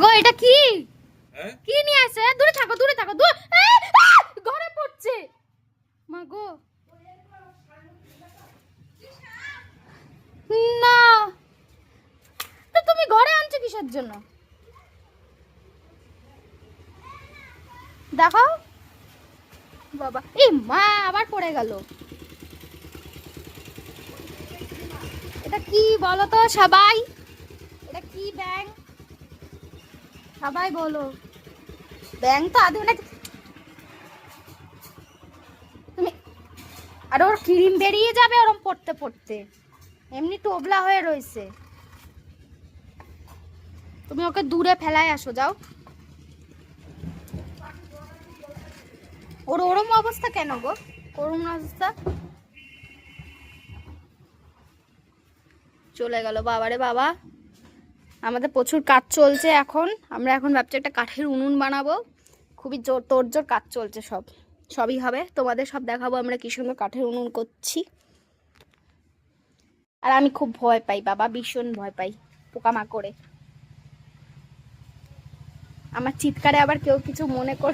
গো এটা কি কি নিয়ে আসে? দূরে থাকো দূরে থাকো দূরে। ঘরে পড়ছে মা গো। না তো তুমি ঘরে আনছো কিসের জন্য? দেখো বাবা, এই মা আবার পড়ে গেল। এটা কি বলো তো সবাই? এটা কি ব্যাং? সবাই বলো। ব্যাং তো আদৌ না। তুমি আর ওর ক্রিম বেরিয়ে যাবে ওরম পড়তে পড়তে, এমনি টোবলা হয়ে রয়েছে। তুমি ওকে দূরে ফেলায় আসো, যাও। ওর ওরম অবস্থা কেন গো? করুণ অবস্থা। চলে গেল বাবারে বাবা। আমাদের প্রচুর কাজ চলছে এখন। আমরা এখন ভাবছি একটা কাঠের উনুন বানাবো। খুবই জোর তোড়জোড় কাজ চলছে, সবই হবে, তোমাদের সব দেখাবো আমরা কি সুন্দর কাঠের উনুন করছি। আর আমি খুব ভয় পাই বাবা, ভীষণ ভয় পাই পোকামাকড়ে। আমার চিৎকারে আবার কেউ কিছু মনে কর